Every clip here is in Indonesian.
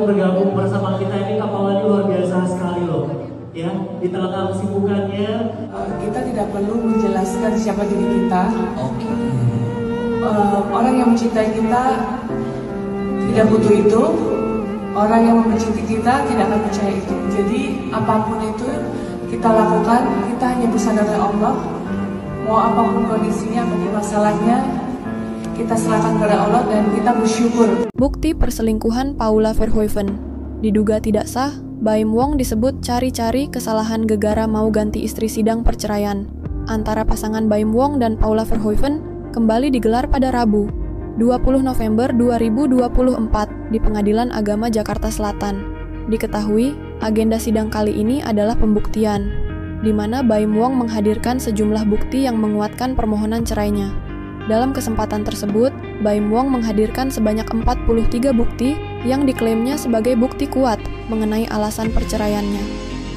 bergabung bersama kita ini Kak Paula ini luar biasa sekali loh. Ya, di tengah-tengah kesibukannya kita tidak perlu menjelaskan siapa diri kita. Orang yang mencintai kita tidak butuh itu. Orang yang membenci kita tidak akan percaya itu. Jadi apapun itu kita lakukan, kita hanya bersandar oleh Allah. Mau apapun kondisinya, apapun masalahnya, kita serahkan kepada Allah dan kita bersyukur. Bukti perselingkuhan Paula Verhoeven. Diduga tidak sah, Baim Wong disebut cari-cari kesalahan gegara mau ganti istri sidang perceraian. Antara pasangan Baim Wong dan Paula Verhoeven kembali digelar pada Rabu, 20 November 2024 di Pengadilan Agama Jakarta Selatan. Diketahui, agenda sidang kali ini adalah pembuktian, di mana Baim Wong menghadirkan sejumlah bukti yang menguatkan permohonan cerainya. Dalam kesempatan tersebut, Baim Wong menghadirkan sebanyak 43 bukti yang diklaimnya sebagai bukti kuat mengenai alasan perceraiannya.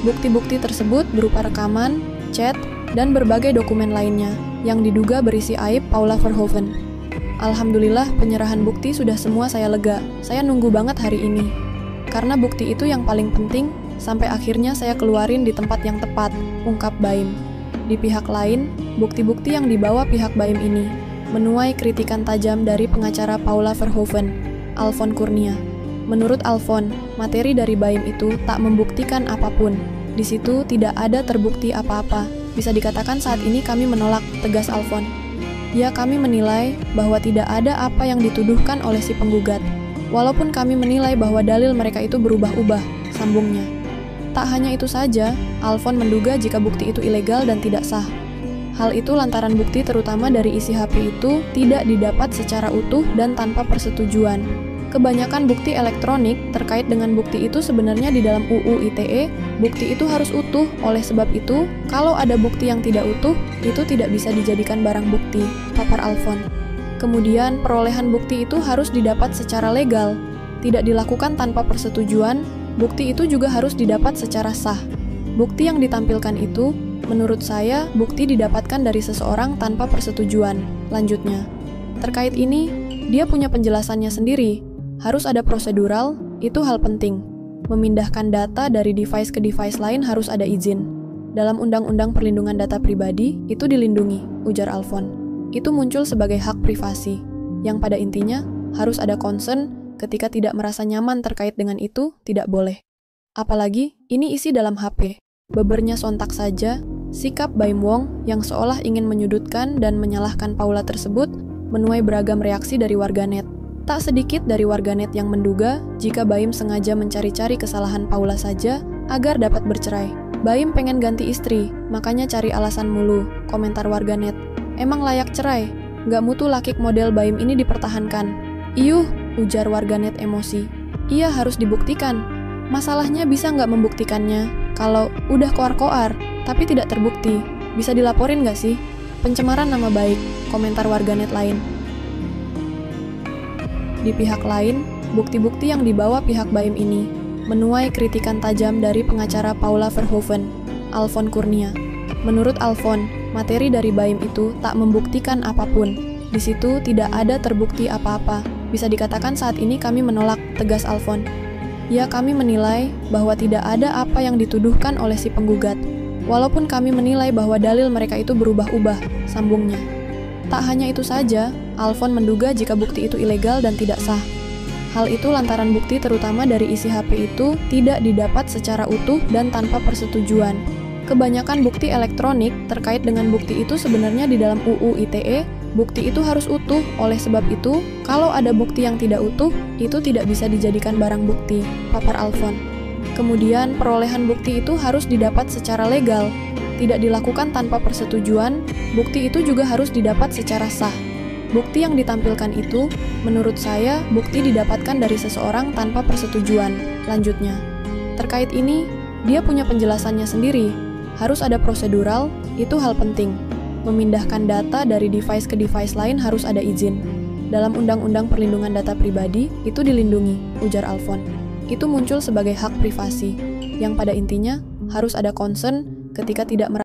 Bukti-bukti tersebut berupa rekaman, chat, dan berbagai dokumen lainnya yang diduga berisi aib Paula Verhoeven. Alhamdulillah, penyerahan bukti sudah semua saya lega. Saya nunggu banget hari ini. Karena bukti itu yang paling penting, sampai akhirnya saya keluarin di tempat yang tepat, ungkap Baim. Di pihak lain, bukti-bukti yang dibawa pihak Baim ini menuai kritikan tajam dari pengacara Paula Verhoeven, Alfon Kurnia. Menurut Alfon, materi dari Baim itu tak membuktikan apapun. Di situ tidak ada terbukti apa-apa. Bisa dikatakan saat ini kami menolak, tegas Alfon. Ya, kami menilai bahwa tidak ada apa yang dituduhkan oleh si penggugat. Walaupun kami menilai bahwa dalil mereka itu berubah-ubah, sambungnya. Tak hanya itu saja, Alfon menduga jika bukti itu ilegal dan tidak sah. Hal itu lantaran bukti terutama dari isi HP itu tidak didapat secara utuh dan tanpa persetujuan. Kebanyakan bukti elektronik terkait dengan bukti itu sebenarnya di dalam UU ITE, bukti itu harus utuh. Oleh sebab itu, kalau ada bukti yang tidak utuh, itu tidak bisa dijadikan barang bukti, papar Alfon. Kemudian, perolehan bukti itu harus didapat secara legal, tidak dilakukan tanpa persetujuan. Bukti itu juga harus didapat secara sah. Bukti yang ditampilkan itu, menurut saya, bukti didapatkan dari seseorang tanpa persetujuan. Lanjutnya, terkait ini, dia punya penjelasannya sendiri. Harus ada prosedural, itu hal penting. Memindahkan data dari device ke device lain harus ada izin. Dalam Undang-Undang Perlindungan Data Pribadi, itu dilindungi, ujar Alfon. Itu muncul sebagai hak privasi, yang pada intinya harus ada concern ketika tidak merasa nyaman terkait dengan itu, tidak boleh. Apalagi, ini isi dalam HP. Bebernya sontak saja, sikap Baim Wong yang seolah ingin menyudutkan dan menyalahkan Paula tersebut menuai beragam reaksi dari warganet. Tak sedikit dari warganet yang menduga jika Baim sengaja mencari-cari kesalahan Paula saja agar dapat bercerai. Baim pengen ganti istri, makanya cari alasan mulu, komentar warganet. Emang layak cerai? Gak mutu laki model Baim ini dipertahankan. Iyuh, ujar warganet emosi. Iya, harus dibuktikan. Masalahnya bisa nggak membuktikannya? Kalau udah koar-koar, tapi tidak terbukti, bisa dilaporin nggak sih? Pencemaran nama baik, komentar warganet lain. Di pihak lain, bukti-bukti yang dibawa pihak Baim ini menuai kritikan tajam dari pengacara Paula Verhoeven, Alfon Kurnia. Menurut Alfon, materi dari Baim itu tak membuktikan apapun. Di situ tidak ada terbukti apa-apa. Bisa dikatakan saat ini kami menolak, tegas Alfon. Ya, kami menilai bahwa tidak ada apa yang dituduhkan oleh si penggugat. Walaupun kami menilai bahwa dalil mereka itu berubah-ubah, sambungnya. Tak hanya itu saja, Alfon menduga jika bukti itu ilegal dan tidak sah. Hal itu lantaran bukti terutama dari isi HP itu tidak didapat secara utuh dan tanpa persetujuan. Kebanyakan bukti elektronik terkait dengan bukti itu sebenarnya di dalam UU ITE, bukti itu harus utuh. Oleh sebab itu, kalau ada bukti yang tidak utuh, itu tidak bisa dijadikan barang bukti, papar Alfon. Kemudian, perolehan bukti itu harus didapat secara legal, tidak dilakukan tanpa persetujuan. Bukti itu juga harus didapat secara sah. Bukti yang ditampilkan itu, menurut saya, bukti didapatkan dari seseorang tanpa persetujuan. Lanjutnya, terkait ini, dia punya penjelasannya sendiri. Harus ada prosedural, itu hal penting. Memindahkan data dari device ke device lain harus ada izin. Dalam Undang-Undang Perlindungan Data Pribadi, itu dilindungi, ujar Alfon. Itu muncul sebagai hak privasi, yang pada intinya harus ada concern ketika tidak merasa